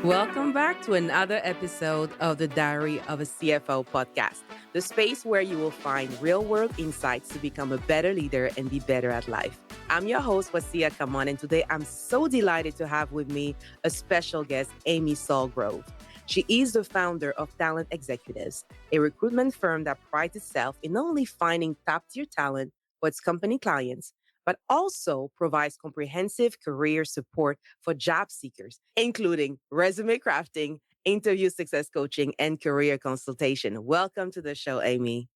Welcome back to another episode of the Diary of a CFO podcast, the space where you will find real world insights to become a better leader and be better at life. I'm your host, Wasia Kaman, and today I'm so delighted to have with me a special guest, Amy Sulgrove. She is the founder of Talent Executives, a recruitment firm that prides itself in not only finding top tier talent for its company clients, but also provides comprehensive career support for job seekers, including resume crafting, interview success coaching, and career consultation. Welcome to the show, Amy.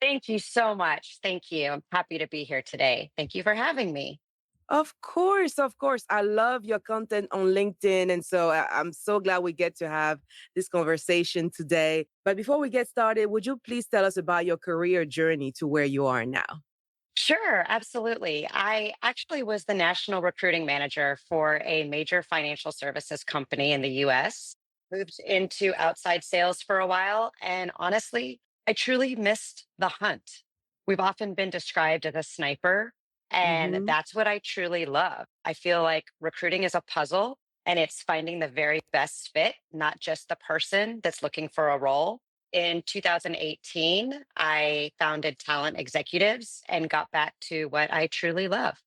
Thank you so much. Thank you. I'm happy to be here today. Thank you for having me. Of course, of course. I love your content on LinkedIn. And so I'm so glad we get to have this conversation today. But before we get started, would you please tell us about your career journey to where you are now? Sure, absolutely. I actually was the national recruiting manager for a major financial services company in the US, moved into outside sales for a while. And honestly, I truly missed the hunt. We've often been described as a sniper, and Mm-hmm. that's what I truly love. I feel like recruiting is a puzzle and it's finding the very best fit, not just the person that's looking for a role. In 2018, I founded Talent Executives and got back to what I truly love.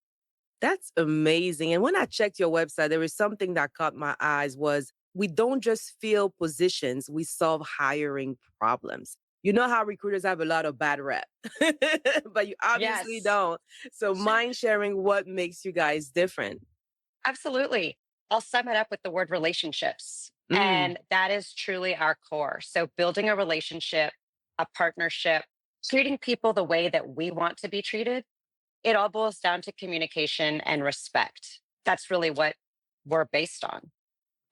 That's amazing. And when I checked your website, there was something that caught my eyes was we don't just fill positions, we solve hiring problems. You know how recruiters have a lot of bad rep, but you obviously Yes, don't. So mind sharing what makes you guys different. absolutely. I'll sum it up with the word relationships. Mm, And that is truly our core. So, building a relationship, a partnership, treating people the way that we want to be treated, it all boils down to communication and respect. That's really what we're based on.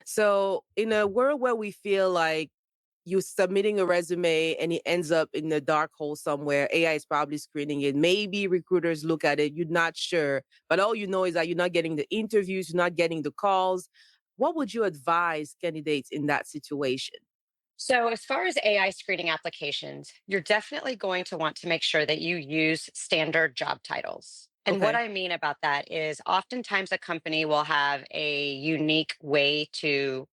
So, in a world where we feel like you're submitting a resume and it ends up in a dark hole somewhere, AI is probably screening it. Maybe recruiters look at it, you're not sure, but all you know is that you're not getting the interviews, you're not getting the calls. What would you advise candidates in that situation? So, as far as AI screening applications, you're definitely going to want to make sure that you use standard job titles. And what Okay. I mean about that is oftentimes a company will have a unique way to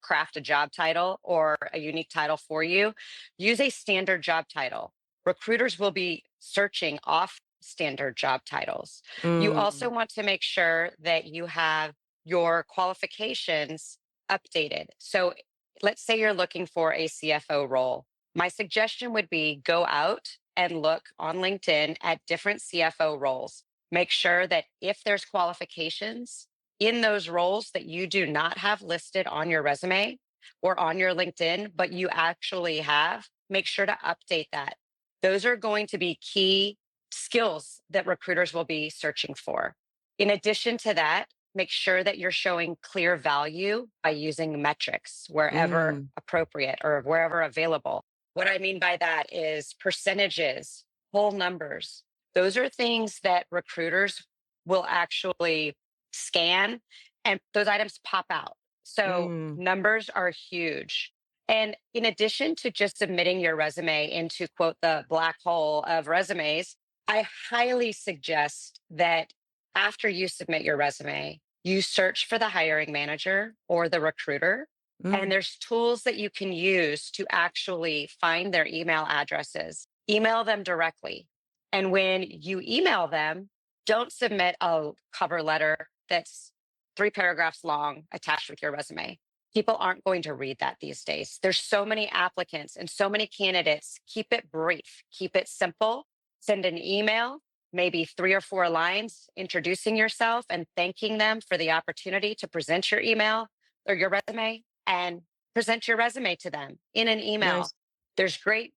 craft a job title or a unique title for you. Use a standard job title. Recruiters will be searching off standard job titles. You also Mm, want to make sure that you have your qualifications updated. So, let's say you're looking for a CFO role. My suggestion would be go out and look on LinkedIn at different CFO roles. Make sure that if there's qualifications in those roles that you do not have listed on your resume or on your LinkedIn, but you actually have, make sure to update that. Those are going to be key skills that recruiters will be searching for. In addition to that, make sure that you're showing clear value by using metrics wherever mm. appropriate or wherever available. What I mean by that is percentages, whole numbers. Those are things that recruiters will actually scan and those items pop out. So Mm. numbers are huge. And in addition to just submitting your resume into quote the black hole of resumes, I highly suggest that after you submit your resume, you search for the hiring manager or the recruiter. And Mm. there's tools that you can use to actually find their email addresses, email them directly. And when you email them, don't submit a cover letter that's 3 paragraphs long attached with your resume. People aren't going to read that these days. There's so many applicants and so many candidates. Keep it brief, keep it simple. Send an email, maybe 3 or 4 lines introducing yourself and thanking them for the opportunity to present your email or your resume and present your resume to them in an email. Nice. There's great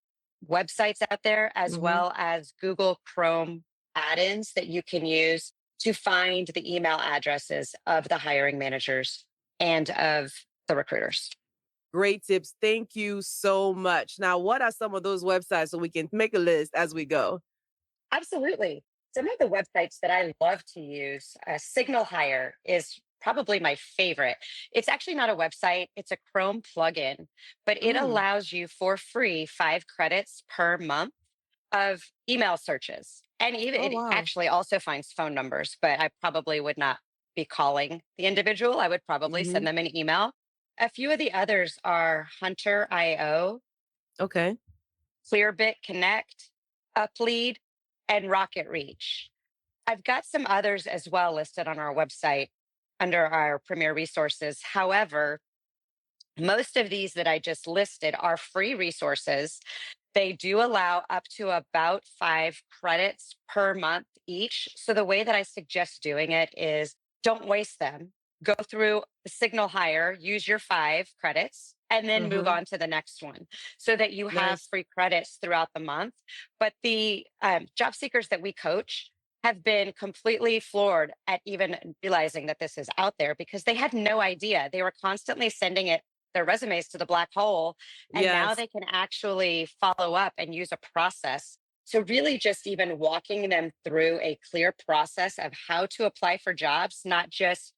websites out there as Hmm. well as Google Chrome add ins that you can use to find the email addresses of the hiring managers and of the recruiters. Great tips. Thank you so much. Now, what are some of those websites so we can make a list as we go? Absolutely. Some of the websites that I love to use, Signal Hire is probably my favorite. It's actually not a website, it's a Chrome plugin, but it Mm. allows you for free 5 credits per month of email searches. And even Oh, it wow. actually also finds phone numbers, but I probably would not be calling the individual. I would probably Hmm. send them an email. A few of the others are Hunter.io, Okay. Clearbit Connect, Uplead, and Rocket Reach. I've got some others as well listed on our website under our premier resources. However, most of these that I just listed are free resources. They do allow up to about 5 credits per month each. So the way that I suggest doing it is don't waste them. Go through the signal higher, use your 5 credits, and then move Mm-hmm. on to the next one so that you have Nice. free credits throughout the month. But the job seekers that we coach have been completely floored at even realizing that this is out there because they had no idea. They were constantly sending their resumes to the black hole, and now Yes. they can actually follow up and use a process. So really just even walking them through a clear process of how to apply for jobs, not just,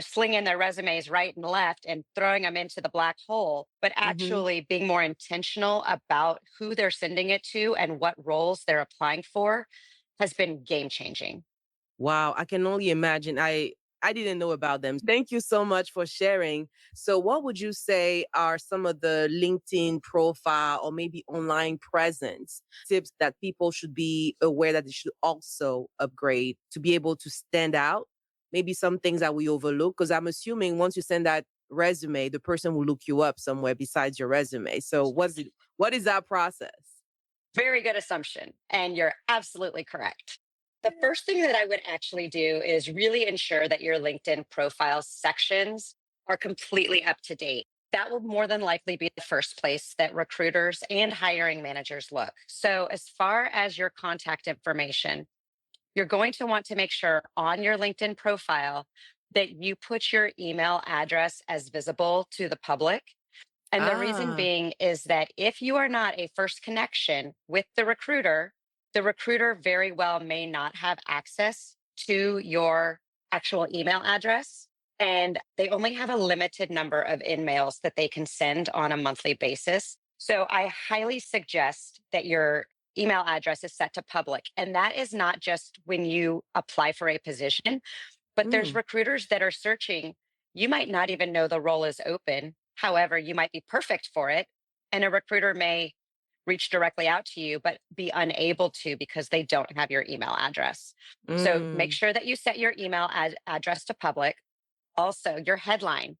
slinging their resumes right and left and throwing them into the black hole, but Mm-hmm. actually being more intentional about who they're sending it to and what roles they're applying for has been game changing. Wow, I can only imagine. I didn't know about them. Thank you so much for sharing. So what would you say are some of the LinkedIn profile or maybe online presence tips that people should be aware that they should also upgrade to be able to stand out? Maybe some things that we overlook because I'm assuming once you send that resume, the person will look you up somewhere besides your resume. So what is that process? Very good assumption. And you're absolutely correct. The first thing that I would actually do is really ensure that your LinkedIn profile sections are completely up to date. That will more than likely be the first place that recruiters and hiring managers look. So, as far as your contact information, you're going to want to make sure on your LinkedIn profile that you put your email address as visible to the public. And the reason Ah, being is that if you are not a first connection with the recruiter very well may not have access to your actual email address. And they only have a limited number of in-mails that they can send on a monthly basis. So I highly suggest that your email address is set to public. And that is not just when you apply for a position, but there's mm, recruiters that are searching. You might not even know the role is open. However, you might be perfect for it. And a recruiter may reach directly out to you, but be unable to because they don't have your email address. So make mm, sure that you set your email address to public. Also, your headline.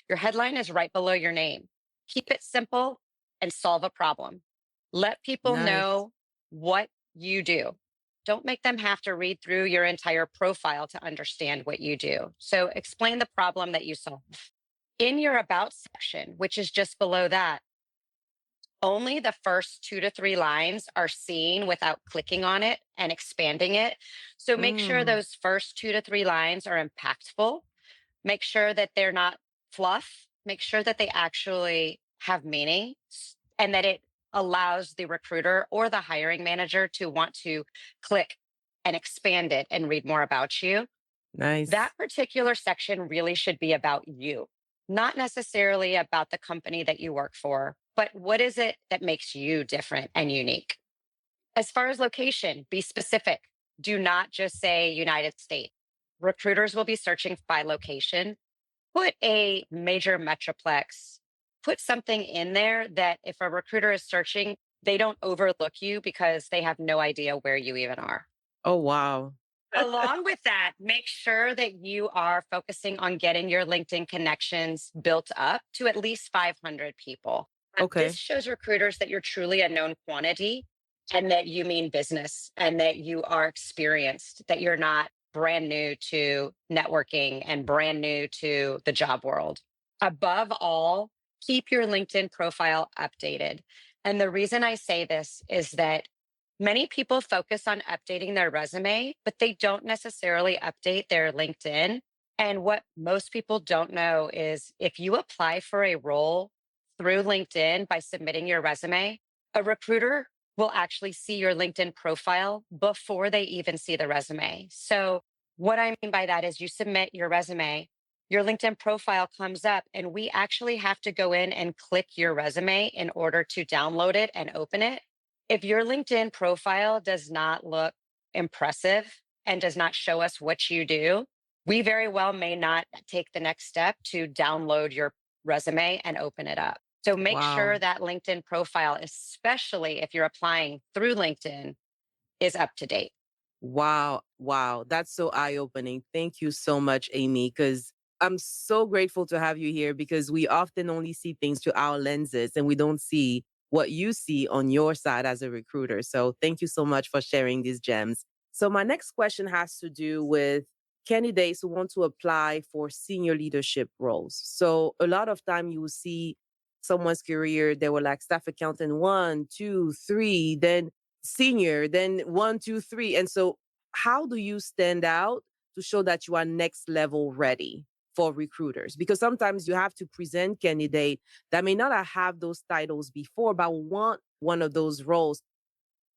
Your headline is right below your name. Keep it simple and solve a problem. Let people nice. know what you do. Don't make them have to read through your entire profile to understand what you do. So explain the problem that you solve. In your about section, which is just below that, only the first 2 to 3 lines are seen without clicking on it and expanding it. So make sure Mm, those first 2 to 3 lines are impactful. Make sure that they're not fluff. Make sure that they actually have meaning and that it allows the recruiter or the hiring manager to want to click and expand it and read more about you. That nice. particular section really should be about you, not necessarily about the company that you work for, but what is it that makes you different and unique? As far as location, be specific. Do not just say United States. Recruiters will be searching by location. Put a major metroplex, put something in there that if a recruiter is searching, they don't overlook you because they have no idea where you even are. Oh, wow. Along with that, make sure that you are focusing on getting your LinkedIn connections built up to at least 500 people. This Okay. shows recruiters that you're truly a known quantity and that you mean business and that you are experienced, that you're not brand new to networking and brand new to the job world. Above all, keep your LinkedIn profile updated. And the reason I say this is that many people focus on updating their resume, but they don't necessarily update their LinkedIn. And what most people don't know is if you apply for a role through LinkedIn by submitting your resume, a recruiter will actually see your LinkedIn profile before they even see the resume. So, what I mean by that is you submit your resume, your LinkedIn profile comes up, and we actually have to go in and click your resume in order to download it and open it. If your LinkedIn profile does not look impressive and does not show us what you do, we very well may not take the next step to download your resume and open it up. So make Wow. sure that LinkedIn profile, especially if you're applying through LinkedIn, is up to date. Wow. Wow. That's so eye opening. Thank you so much, Amy, because I'm so grateful to have you here because we often only see things through our lenses and we don't see what you see on your side as a recruiter. So thank you so much for sharing these gems. So my next question has to do with candidates who want to apply for senior leadership roles. So a lot of time you will see someone's career, they were like staff accountant one, two, three, then senior, then one, two, three. And so, how do you stand out to show that you are next level ready for recruiters? Because sometimes you have to present candidate that may not have those titles before, but want one of those roles.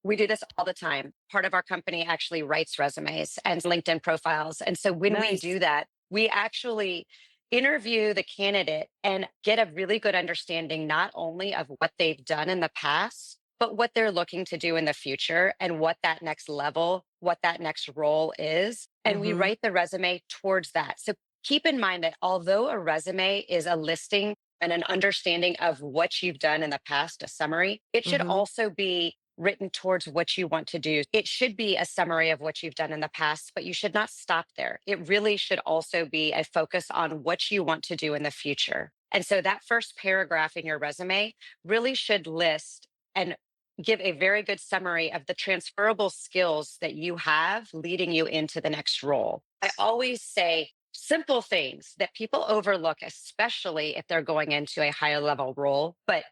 We do this all the time. Part of our company actually writes resumes and LinkedIn profiles. And so when we Nice. do that, we actually interview the candidate and get a really good understanding not only of what they've done in the past, but what they're looking to do in the future and what that next level, what that next role is. And we Mm-hmm. write the resume towards that. So keep in mind that although a resume is a listing and an understanding of what you've done in the past, a summary, it should Mm-hmm. also be written towards what you want to do. It should be a summary of what you've done in the past, but you should not stop there. It really should also be a focus on what you want to do in the future. And so that first paragraph in your resume really should list and give a very good summary of the transferable skills that you have leading you into the next role. I always say simple things that people overlook, especially if they're going into a higher level role, but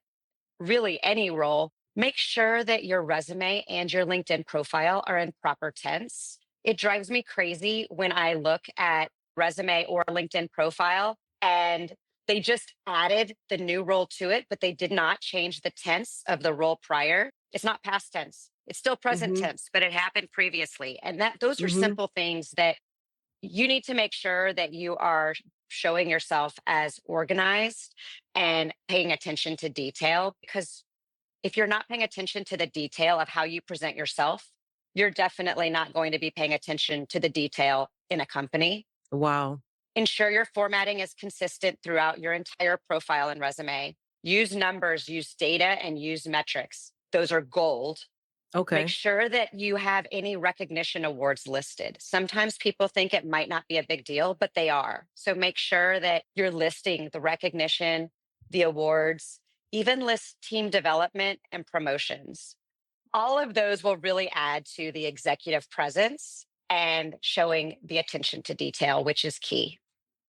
really any role, make sure that your resume and your LinkedIn profile are in proper tense. It drives me crazy when I look at resume or LinkedIn profile and they just added the new role to it, but they did not change the tense of the role prior. It's not past tense. It's still present Mm-hmm. tense, but it happened previously. And that those are Mm-hmm. simple things that you need to make sure that you are showing yourself as organized and paying attention to detail because if you're not paying attention to the detail of how you present yourself, you're definitely not going to be paying attention to the detail in a company. Wow. Ensure your formatting is consistent throughout your entire profile and resume. Use numbers, use data, and use metrics. Those are gold. Make Okay. sure that you have any recognition awards listed. Sometimes people think it might not be a big deal, but they are. So make sure that you're listing the recognition, the awards, even list team development and promotions. All of those will really add to the executive presence and showing the attention to detail, which is key.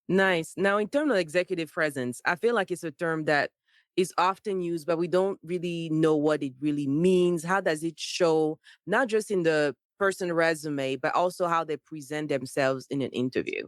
Nice. Now, in terms of executive presence, I feel like it's a term that is often used, but we don't really know what it really means. How does it show, not just in the person resume, but also how they present themselves in an interview?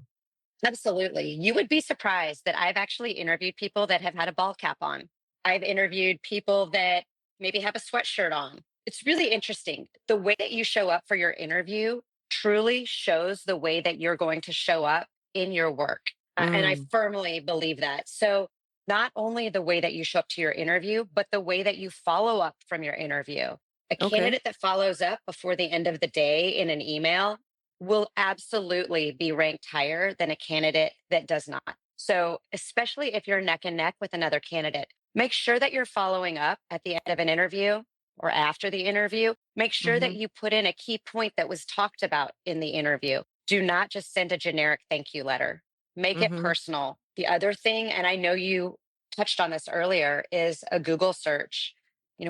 Absolutely. You would be surprised that I've actually interviewed people that have had a ball cap on. I've interviewed people that maybe have a sweatshirt on. It's really interesting. The way that you show up for your interview truly shows the way that you're going to show up in your work. And I Mm, firmly believe that. So, not only the way that you show up to your interview, but the way that you follow up from your interview. A okay. candidate that follows up before the end of the day in an email will absolutely be ranked higher than a candidate that does not. So, especially if you're neck and neck with another candidate, make sure that you're following up at the end of an interview or after the interview. Make sure Mm-hmm. that you put in a key point that was talked about in the interview. Do not just send a generic thank you letter, make it Mm-hmm. personal. The other thing, and I know you touched on this earlier, is a Google search.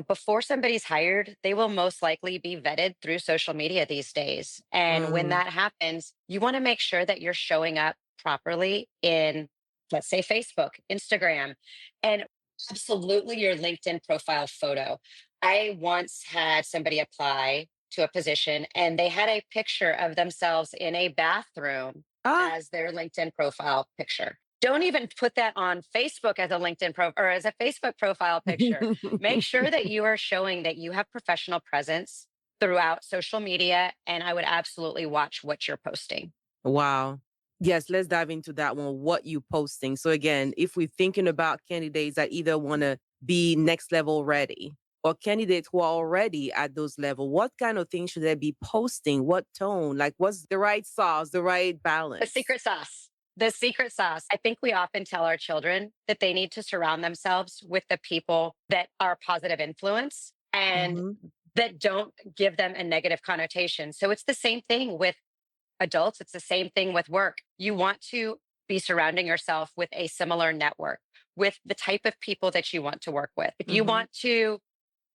Before somebody's hired, they will most likely be vetted through social media these days. And when Mm, that happens, you want to make sure that you're showing up properly in, let's say, Facebook, Instagram, and absolutely your LinkedIn profile photo. I once had somebody apply to a position and they had a picture of themselves in a bathroom ah. as their LinkedIn profile picture. Don't even put that on Facebook as a LinkedIn or as a Facebook profile picture. Make sure that you are showing that you have professional presence throughout social media. And I would absolutely watch what you're posting. Wow. Yes, let's dive into that one. What you posting? So again, if we're thinking about candidates that either want to be next level ready or candidates who are already at those level, what kind of things should they be posting? What tone? Like what's the right sauce, the right The balance? secret sauce. The secret sauce. I think we often tell our children that they need to surround themselves with the people that are positive influence and Hmm. that don't give them a negative connotation. So it's the same thing with adults. It's the same thing with work. You want to be surrounding yourself with a similar network, with the type of people that you want to work with. If you Hmm. want to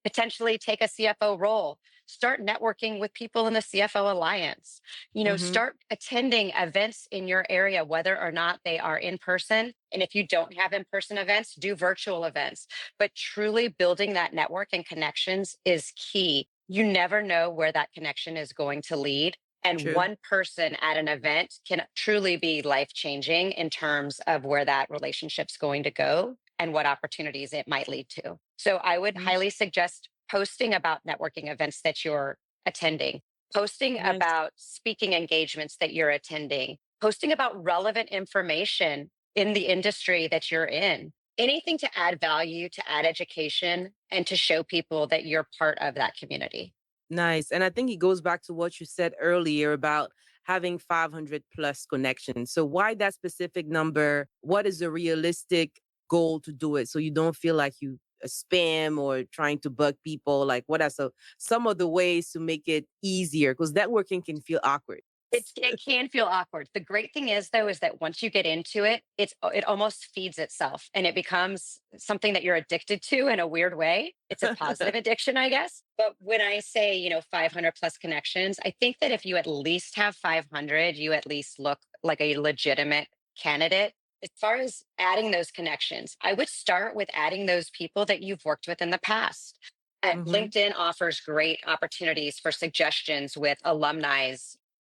potentially take a CFO role, start networking with people in the CFO Alliance. Hmm. Start attending events in your area, whether or not they are in person. And if you don't have in person events, do virtual events. But truly building that network and connections is key. You never know where that connection is going to lead. And True. one person at an event can truly be life changing in terms of where that relationship's going to go and what opportunities it might lead to. So I would Nice. highly suggest posting about networking events that you're attending, posting Nice. about speaking engagements that you're attending, posting about relevant information in the industry that you're in. Anything to add value, to add education, and to show people that you're part of that community. Nice. And I think it goes back to what you said earlier about having 500 plus connections. So, why that specific number? What is a realistic goal to do it so you don't feel like you spam or trying to bug people? Like, what are some of the ways to make it easier? Because networking can feel awkward. It can feel awkward. The great thing is though, is that once you get into it, it almost feeds itself and it becomes something that you're addicted to in a weird way. It's a positive addiction, I guess. But when I say, 500 plus connections, I think that if you at least have 500, you at least look like a legitimate candidate. As far as adding those connections, I would start with adding those people that you've worked with in the past. Hmm. LinkedIn offers great opportunities for suggestions with alumni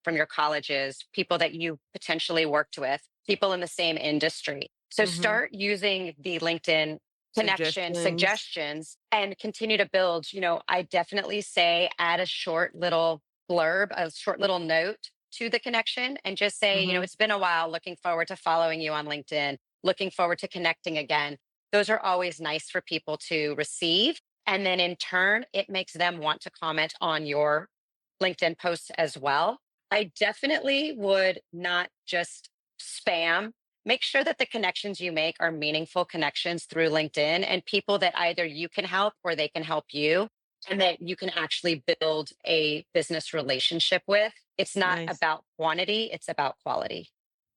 from your colleges, people that you potentially worked with, people in the same industry. So Hmm. start using the LinkedIn connection Suggestions. suggestions and continue to build. I definitely say add a short little blurb, a short little note to the connection and just say, Hmm. it's been a while, looking forward to following you on LinkedIn, looking forward to connecting again. Those are always nice for people to receive. And then in turn, it makes them want to comment on your LinkedIn posts as well. I definitely would not just spam. Make sure that the connections you make are meaningful connections through LinkedIn and people that either you can help or they can help you, and that you can actually build a business relationship with. It's not Nice. about quantity, it's about quality.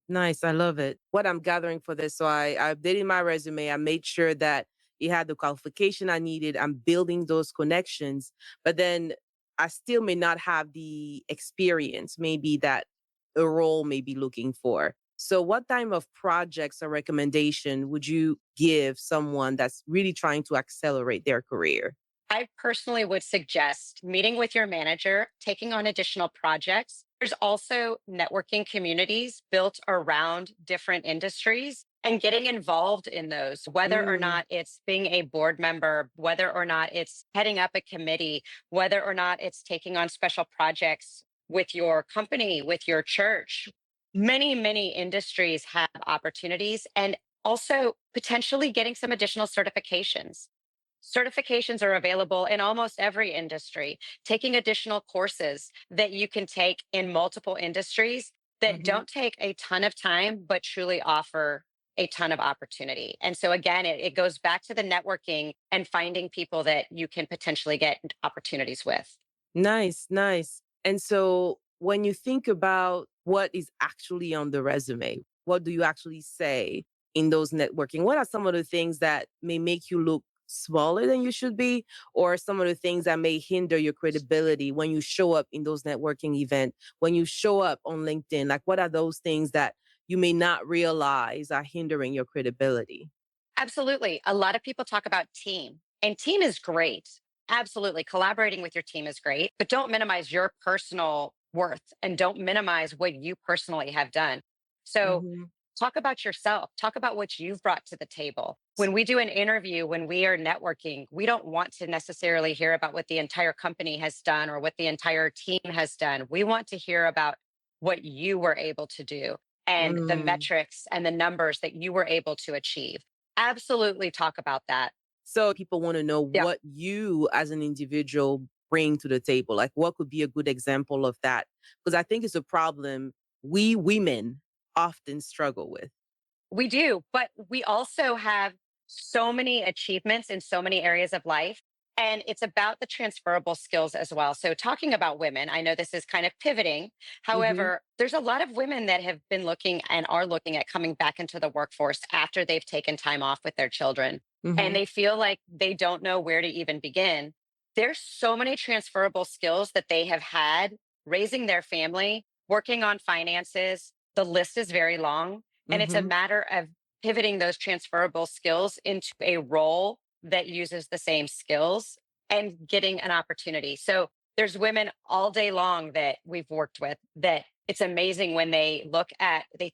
Nice. I love it. What I'm gathering for this, so I updated my resume. I made sure that it had the qualification I needed. I'm building those connections, but then I still may not have the experience, maybe that a role may be looking for. So, what type of projects or recommendation would you give someone that's really trying to accelerate their career? I personally would suggest meeting with your manager, taking on additional projects. There's also networking communities built around different industries and getting involved in those, whether or Mm, not it's being a board member, whether or not it's heading up a committee, whether or not it's taking on special projects with your company, with your church. Many, many industries have opportunities and also potentially getting some additional certifications. Certifications are available in almost every industry. Taking additional courses that you can take in multiple industries that mhm. don't take a ton of time, but truly offer a ton of opportunity. And so, again, it goes back to the networking and finding people that you can potentially get opportunities with. Nice, nice. And so when you think about what is actually on the resume, what do you actually say in those networking? What are some of the things that may make you look smaller than you should be, or some of the things that may hinder your credibility when you show up in those networking events, when you show up on LinkedIn? Like, what are those things that you may not realize are hindering your credibility? Absolutely. A lot of people talk about team, and team is great. Absolutely. Collaborating with your team is great, but don't minimize your personal worth and don't minimize what you personally have done. So, Hmm. talk about yourself, talk about what you've brought to the table. When we do an interview, when we are networking, we don't want to necessarily hear about what the entire company has done or what the entire team has done. We want to hear about what you were able to do and the Mm. metrics and the numbers that you were able to achieve. Absolutely talk about that. So people want to know Yeah. what you as an individual bring to the table. Like what could be a good example of that? Because I think it's a problem. We women often struggle with. We do, but we also have so many achievements in so many areas of life. And it's about the transferable skills as well. So, talking about women, I know this is kind of pivoting. Hmm. However, there's a lot of women that have been looking and are looking at coming back into the workforce after they've taken time off with their children. And Hmm. they feel like they don't know where to even begin. There's so many transferable skills that they have had raising their family, working on finances. The list is very long, and it's a Hmm. matter of pivoting those transferable skills into a role that uses the same skills and getting an opportunity. So there's women all day long that we've worked with that it's amazing when they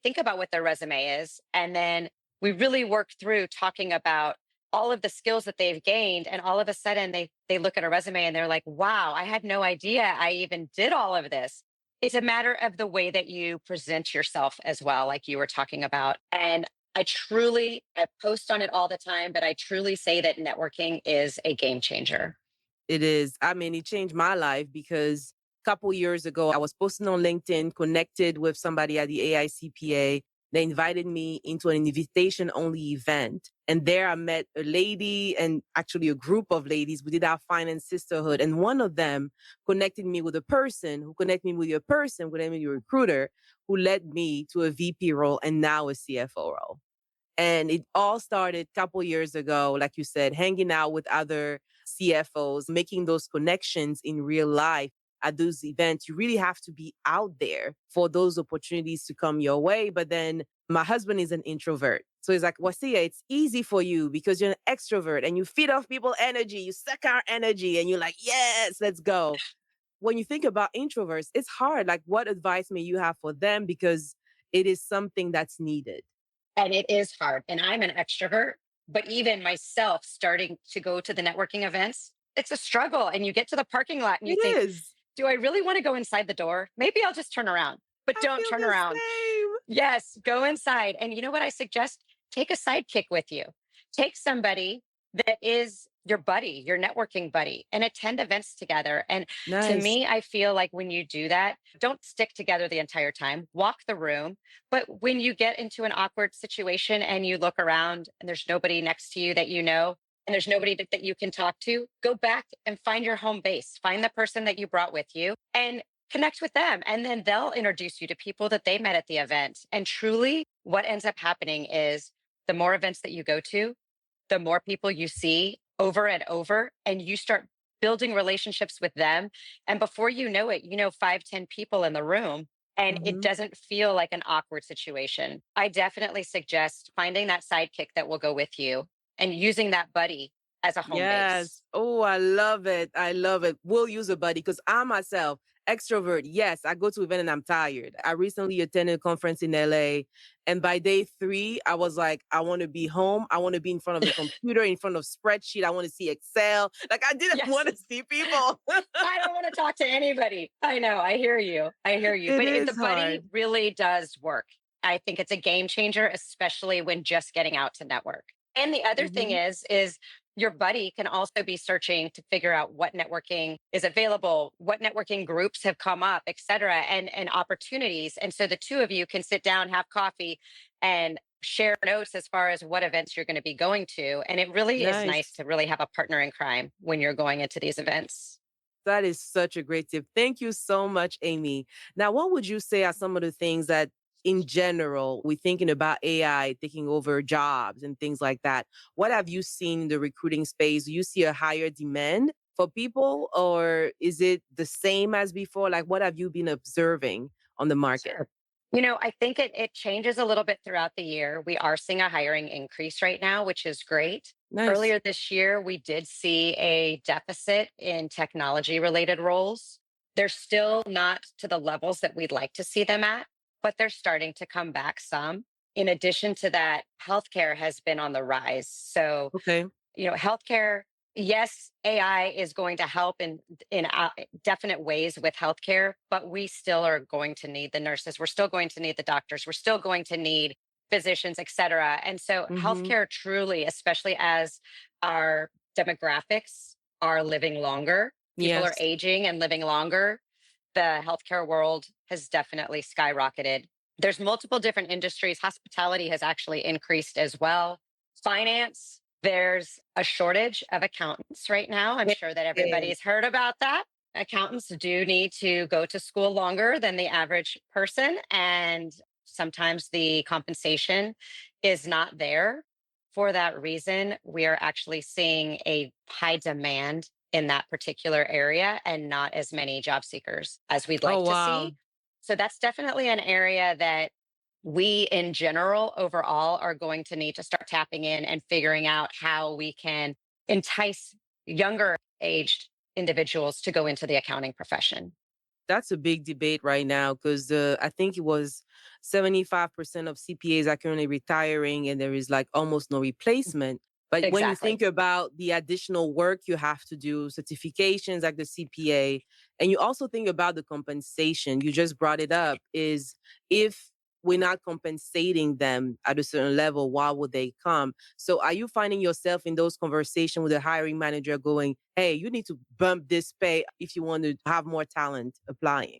think about what their resume is. And then we really work through talking about all of the skills that they've gained. And all of a sudden they look at a resume and they're like, wow, I had no idea I even did all of this. It's a matter of the way that you present yourself as well, like you were talking about. And I post on it all the time, but I truly say that networking is a game changer. It is. I mean, it changed my life because a couple years ago, I was posting on LinkedIn, connected with somebody at the AICPA. They invited me into an invitation only event. And there I met a lady and actually a group of ladies. We did our finance sisterhood. And one of them connected me with a person who connected me with your person, connected me with your recruiter, who led me to a VP role and now a CFO role. And it all started a couple years ago, like you said, hanging out with other CFOs, making those connections in real life at those events. You really have to be out there for those opportunities to come your way. But then my husband is an introvert. So he's like, Wasia, it's easy for you because you're an extrovert and you feed off people energy, you suck our energy, and you're like, yes, let's go. When you think about introverts, it's hard. Like, what advice may you have for them? Because it is something that's needed. And it is hard. And I'm an extrovert, but even myself starting to go to the networking events, it's a struggle. And you get to the parking lot and you It think, is. do I really want to go inside the door? Maybe I'll just turn around, but I don't feel turn the around. same. Yes, go inside. And you know what I suggest? Take a sidekick with you. Take somebody that is your buddy, your networking buddy, and attend events together. And to Nice. me, I feel like when you do that, don't stick together the entire time, walk the room. But when you get into an awkward situation and you look around and there's nobody next to you that you know, and there's nobody that you can talk to, go back and find your home base. Find the person that you brought with you and connect with them, and then they'll introduce you to people that they met at the event. And truly what ends up happening is the more events that you go to, the more people you see over and over, and you start building relationships with them. And before you know it, you know, 5, 10 people in the room, and it Mhm. doesn't feel like an awkward situation. I definitely suggest finding that sidekick that will go with you and using that buddy as a home base. Yes. Oh, I love it. I love it. We'll use a buddy because I myself, extrovert, yes, I go to event and I'm tired. I recently attended a conference in LA, and by day 3, I was like, I want to be home. I want to be in front of the computer, in front of spreadsheet. I want to see Excel. Like I didn't Yes. want to see people. I don't want to talk to anybody. I know. I hear you. I hear you. It But is the buddy hard. really does work. I think it's a game changer, especially when just getting out to network. And the other thing Mhm. is your buddy can also be searching to figure out what networking is available, what networking groups have come up, et cetera, and opportunities. And so the two of you can sit down, have coffee, and share notes as far as what events you're going to be going to. And it really is nice Nice. to really have a partner in crime when you're going into these events. That is such a great tip. Thank you so much, Amy. Now, what would you say are some of the things that, in general, we're thinking about AI taking over jobs and things like that? What have you seen in the recruiting space? Do you see a higher demand for people, or is it the same as before? Like, what have you been observing on the market? Sure. You know, I think it changes a little bit throughout the year. We are seeing a hiring increase right now, which is great. Nice. Earlier this year, we did see a deficit in technology related roles. They're still not to the levels that we'd like to see them at, but they're starting to come back some. In addition to that, healthcare has been on the rise. So Okay. healthcare, yes, AI is going to help in definite ways with healthcare, but we still are going to need the nurses. We're still going to need the doctors. We're still going to need physicians, et cetera. And so Mm-hmm. healthcare truly, especially as our demographics are living longer, people are Yes. aging and living longer, the healthcare world has definitely skyrocketed. There's multiple different industries. Hospitality has actually increased as well. Finance, there's a shortage of accountants right now. I'm sure that Yes. everybody's heard about that. Accountants do need to go to school longer than the average person, and sometimes the compensation is not there. For that reason, we are actually seeing a high demand in that particular area and not as many job seekers as we'd Oh, like to wow. see. So that's definitely an area that we in general overall are going to need to start tapping in and figuring out how we can entice younger aged individuals to go into the accounting profession. That's a big debate right now because I think it was 75% of CPAs are currently retiring and there is like almost no replacement. But when you Exactly. think about the additional work you have to do, certifications like the CPA, and you also think about the compensation, you just brought it up, is if we're not compensating them at a certain level, why would they come? So are you finding yourself in those conversations with a hiring manager going, hey, you need to bump this pay if you want to have more talent applying?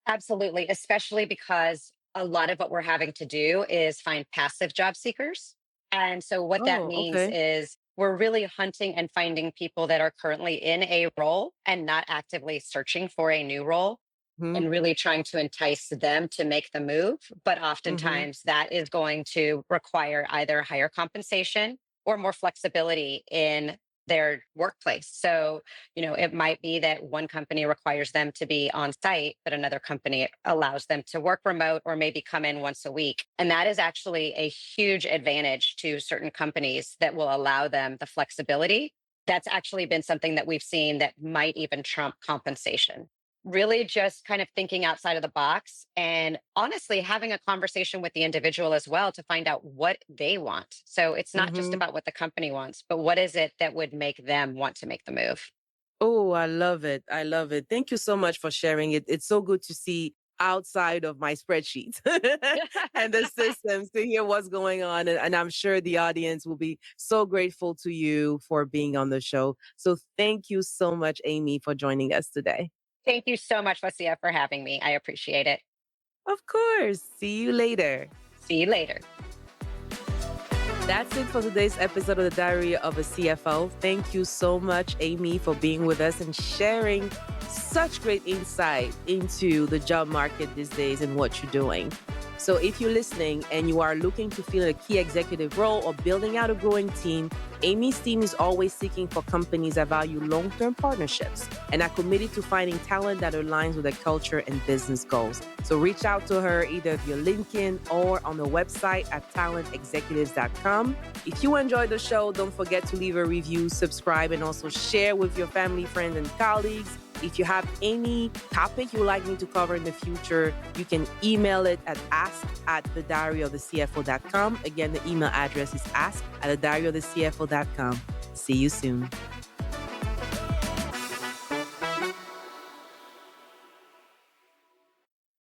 Absolutely, especially because a lot of what we're having to do is find passive job seekers. And so, what that Oh, means okay. is we're really hunting and finding people that are currently in a role and not actively searching for a new role Mm-hmm. and really trying to entice them to make the move. But Mm-hmm. oftentimes, that is going to require either higher compensation or more flexibility in their workplace. So, it might be that one company requires them to be on site, but another company allows them to work remote or maybe come in once a week. And that is actually a huge advantage to certain companies that will allow them the flexibility. That's actually been something that we've seen that might even trump compensation. Really just kind of thinking outside of the box and honestly having a conversation with the individual as well to find out what they want. So it's not just Mm-hmm. about what the company wants, but what is it that would make them want to make the move? Oh, I love it. I love it. Thank you so much for sharing it. It's so good to see outside of my spreadsheets and the systems to hear what's going on. And I'm sure the audience will be so grateful to you for being on the show. So thank you so much, Amy, for joining us today. Thank you so much, Vasia, for having me. I appreciate it. Of course. See you later. See you later. That's it for today's episode of the Diary of a CFO. Thank you so much, Amy, for being with us and sharing such great insight into the job market these days and what you're doing. So, if you're listening and you are looking to fill a key executive role or building out a growing team, Amy's team is always seeking for companies that value long term partnerships and are committed to finding talent that aligns with their culture and business goals. So, reach out to her either via LinkedIn or on the website at talentexecutives.com. If you enjoyed the show, don't forget to leave a review, subscribe, and also share with your family, friends, and colleagues. If you have any topic you'd like me to cover in the future, you can email it at ask@thediaryofthecfo.com. Again, the email address is ask@thediaryofthecfo.com. See you soon.